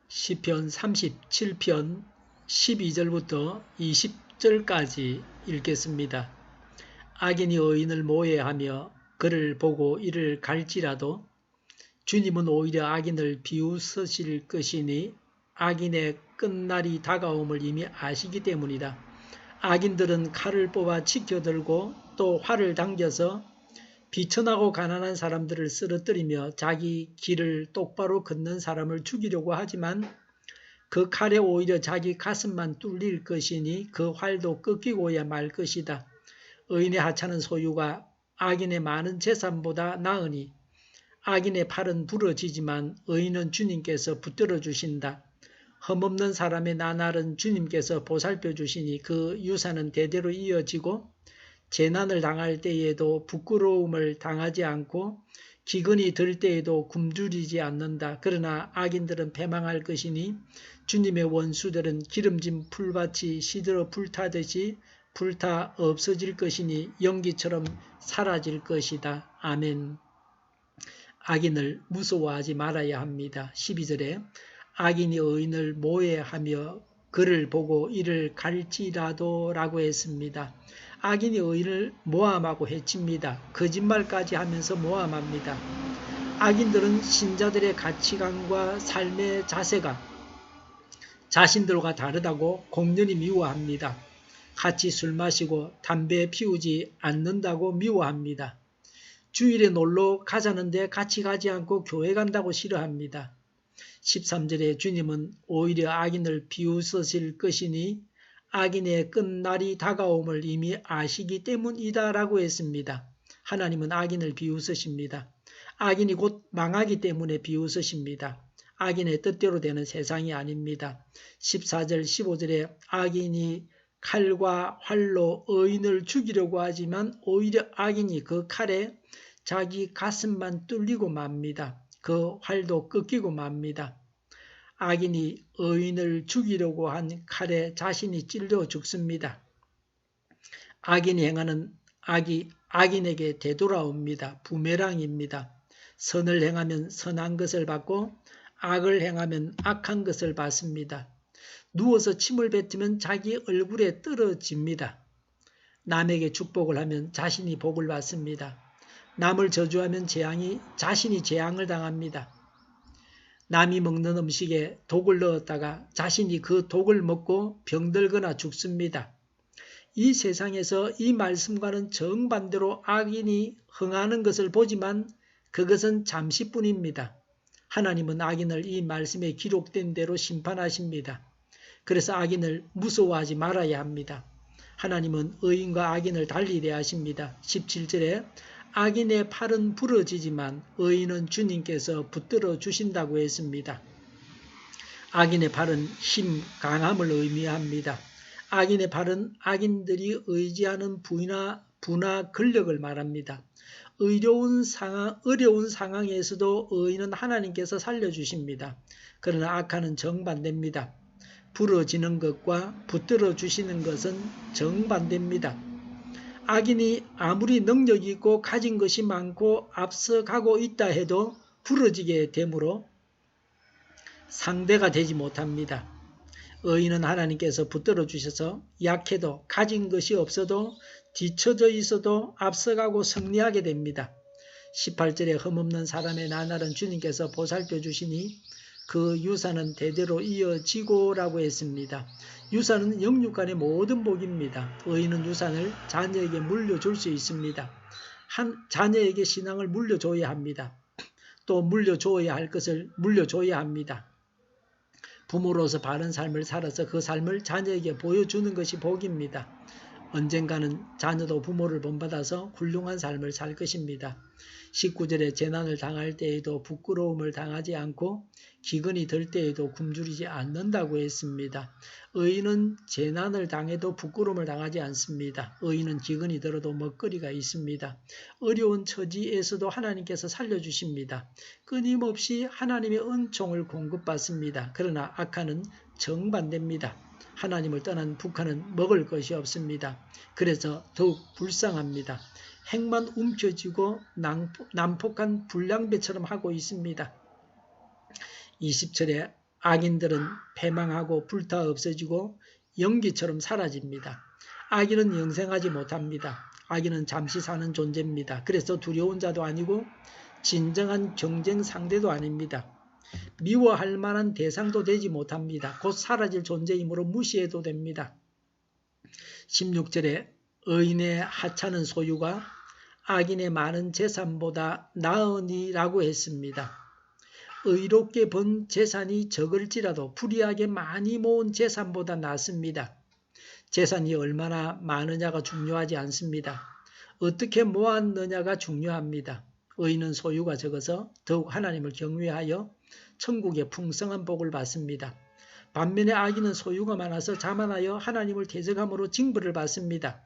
시편 37편 12절부터 20절까지 읽겠습니다. 악인이 의인을 모해하며 그를 보고 이를 갈지라도 주님은 오히려 악인을 비웃으실 것이니 악인의 끝날이 다가옴을 이미 아시기 때문이다. 악인들은 칼을 뽑아 치켜들고 또 활을 당겨서 비천하고 가난한 사람들을 쓰러뜨리며 자기 길을 똑바로 걷는 사람을 죽이려고 하지만 그 칼에 오히려 자기 가슴만 뚫릴 것이니 그 활도 꺾이고야 말 것이다. 의인의 하찮은 소유가 악인의 많은 재산보다 나으니 악인의 팔은 부러지지만 의인은 주님께서 붙들어 주신다. 흠없는 사람의 나날은 주님께서 보살펴 주시니 그 유산은 대대로 이어지고 재난을 당할 때에도 부끄러움을 당하지 않고 기근이 들 때에도 굶주리지 않는다. 그러나 악인들은 패망할 것이니 주님의 원수들은 기름진 풀밭이 시들어 불타듯이 불타 없어질 것이니 연기처럼 사라질 것이다. 아멘. 악인을 무서워하지 말아야 합니다. 12절에 악인이 의인을 모해하며 그를 보고 이를 갈지라도 라고 했습니다. 악인이 의인을 모함하고 해칩니다. 거짓말까지 하면서 모함합니다. 악인들은 신자들의 가치관과 삶의 자세가 자신들과 다르다고 공연히 미워합니다. 같이 술 마시고 담배 피우지 않는다고 미워합니다. 주일에 놀러 가자는데 같이 가지 않고 교회 간다고 싫어합니다. 13절에 주님은 오히려 악인을 비웃으실 것이니 악인의 끝날이 다가옴을 이미 아시기 때문이다 라고 했습니다. 하나님은 악인을 비웃으십니다. 악인이 곧 망하기 때문에 비웃으십니다. 악인의 뜻대로 되는 세상이 아닙니다. 14절 15절에 악인이 칼과 활로 의인을 죽이려고 하지만 오히려 악인이 그 칼에 자기 가슴만 뚫리고 맙니다. 그 활도 꺾이고 맙니다. 악인이 의인을 죽이려고 한 칼에 자신이 찔려 죽습니다. 악인이 행하는 악이 악인에게 되돌아옵니다. 부메랑입니다. 선을 행하면 선한 것을 받고 악을 행하면 악한 것을 받습니다. 누워서 침을 뱉으면 자기 얼굴에 떨어집니다. 남에게 축복을 하면 자신이 복을 받습니다. 남을 저주하면 자신이 재앙을 당합니다. 남이 먹는 음식에 독을 넣었다가 자신이 그 독을 먹고 병들거나 죽습니다. 이 세상에서 이 말씀과는 정반대로 악인이 흥하는 것을 보지만 그것은 잠시뿐입니다. 하나님은 악인을 이 말씀에 기록된 대로 심판하십니다. 그래서 악인을 무서워하지 말아야 합니다. 하나님은 의인과 악인을 달리 대하십니다. 17절에 악인의 팔은 부러지지만 의인은 주님께서 붙들어 주신다고 했습니다. 악인의 팔은 힘, 강함을 의미합니다. 악인의 팔은 악인들이 의지하는 부나 권력을 말합니다. 어려운 상황에서도 의인은 하나님께서 살려주십니다. 그러나 악한은 정반대입니다. 부러지는 것과 붙들어 주시는 것은 정반대입니다. 악인이 아무리 능력이 있고 가진 것이 많고 앞서가고 있다 해도 부러지게 되므로 상대가 되지 못합니다. 의인은 하나님께서 붙들어 주셔서 약해도 가진 것이 없어도 뒤처져 있어도 앞서가고 승리하게 됩니다. 18절에 흠없는 사람의 나날은 주님께서 보살펴 주시니 그 유산은 대대로 이어지고 라고 했습니다. 유산은 영육간의 모든 복입니다. 의인은 유산을 자녀에게 물려줄 수 있습니다. 자녀에게 신앙을 물려줘야 합니다. 또 물려줘야 할 것을 물려줘야 합니다. 부모로서 바른 삶을 살아서 그 삶을 자녀에게 보여주는 것이 복입니다. 언젠가는 자녀도 부모를 본받아서 훌륭한 삶을 살 것입니다. 19절에 재난을 당할 때에도 부끄러움을 당하지 않고 기근이 들 때에도 굶주리지 않는다고 했습니다. 의인은 재난을 당해도 부끄러움을 당하지 않습니다. 의인은 기근이 들어도 먹거리가 있습니다. 어려운 처지에서도 하나님께서 살려주십니다. 끊임없이 하나님의 은총을 공급받습니다. 그러나 악한은 정반대입니다. 하나님을 떠난 북한은 먹을 것이 없습니다. 그래서 더욱 불쌍합니다. 핵만 움켜쥐고 난폭한 불량배처럼 하고 있습니다. 20절에 악인들은 패망하고 불타 없어지고 연기처럼 사라집니다. 악인은 영생하지 못합니다. 악인은 잠시 사는 존재입니다. 그래서 두려운 자도 아니고 진정한 경쟁 상대도 아닙니다. 미워할 만한 대상도 되지 못합니다. 곧 사라질 존재이므로 무시해도 됩니다. 16절에 의인의 하찮은 소유가 악인의 많은 재산보다 나으니라고 했습니다. 의롭게 번 재산이 적을지라도 불의하게 많이 모은 재산보다 낫습니다. 재산이 얼마나 많으냐가 중요하지 않습니다. 어떻게 모았느냐가 중요합니다. 의인은 소유가 적어서 더욱 하나님을 경외하여 천국의 풍성한 복을 받습니다. 반면에 악인은 소유가 많아서 자만하여 하나님을 대적함으로 징벌을 받습니다.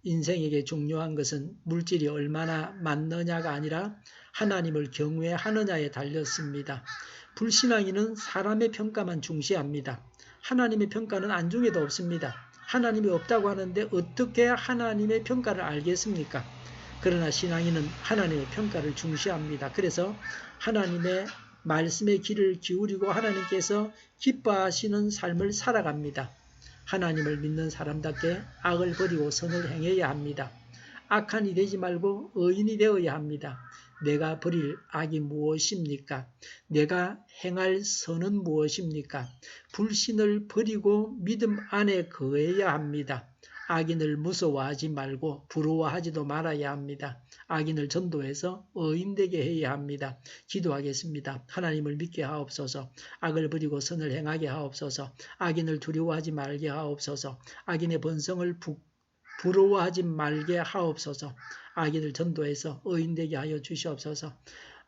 인생에게 중요한 것은 물질이 얼마나 많느냐가 아니라 하나님을 경외하느냐에 달렸습니다. 불신앙인은 사람의 평가만 중시합니다. 하나님의 평가는 안중에도 없습니다. 하나님이 없다고 하는데 어떻게 하나님의 평가를 알겠습니까? 그러나 신앙인은 하나님의 평가를 중시합니다. 그래서 하나님의 말씀의 귀를 기울이고 하나님께서 기뻐하시는 삶을 살아갑니다. 하나님을 믿는 사람답게 악을 버리고 선을 행해야 합니다. 악한이 되지 말고 의인이 되어야 합니다. 내가 버릴 악이 무엇입니까? 내가 행할 선은 무엇입니까? 불신을 버리고 믿음 안에 거해야 합니다. 악인을 무서워하지 말고 부러워하지도 말아야 합니다. 악인을 전도해서 의인되게 해야 합니다. 기도하겠습니다. 하나님을 믿게 하옵소서. 악을 버리고 선을 행하게 하옵소서. 악인을 두려워하지 말게 하옵소서. 악인의 번성을 부러워하지 말게 하옵소서. 악인을 전도해서 의인되게 하여 주시옵소서.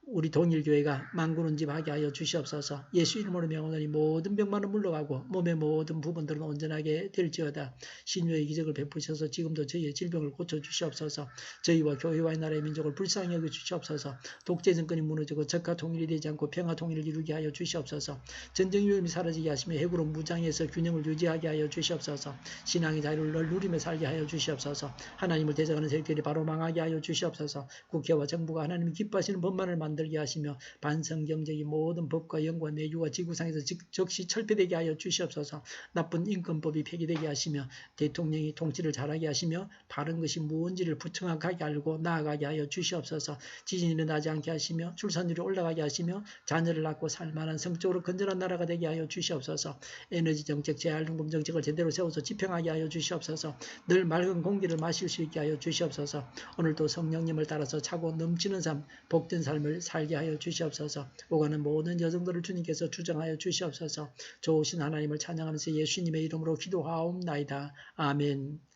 우리 동일교회가 만군운집하게 하여 주시옵소서. 예수 이름으로 명하노니 모든 병만은 물러가고 몸의 모든 부분들은 온전하게 될지어다. 신유의 기적을 베푸셔서 지금도 저희의 질병을 고쳐주시옵소서. 저희와 교회와 나라의 민족을 불쌍히 여겨 주시옵소서. 독재 정권이 무너지고 적화 통일이 되지 않고 평화 통일을 이루게 하여 주시옵소서. 전쟁 위험이 사라지게 하시며 핵으로 무장해서 균형을 유지하게 하여 주시옵소서. 신앙의 자유를 누리며 살게 하여 주시옵소서. 하나님을 대적하는 세력들이 바로 망하게 하여 주시옵소서. 국회와 정부가 하나님이 기뻐하시는 법만을 만들게 하시며 반성경제의 모든 법과 영과 내주가 지구상에서 즉시 철폐되게 하여 주시옵소서. 나쁜 인권법이 폐기되게 하시며 대통령이 통치를 잘하게 하시며 바른 것이 무언지를 부정확하게 알고 나아가게 하여 주시옵소서. 지진이 일어나지 않게 하시며 출산율이 올라가게 하시며 자녀를 낳고 살만한 성적으로 건전한 나라가 되게 하여 주시옵소서. 에너지 정책, 재활용품 정책을 제대로 세워서 집행하게 하여 주시옵소서. 늘 맑은 공기를 마실 수 있게 하여 주시옵소서. 오늘도 성령님을 따라서 차고 넘치는 삶, 복된 삶을 살게 하여 주시옵소서. 오가는 모든 여성들을 주님께서 주정하여 주시옵소서. 좋으신 하나님을 찬양하면서 예수님의 이름으로 기도하옵나이다. 아멘.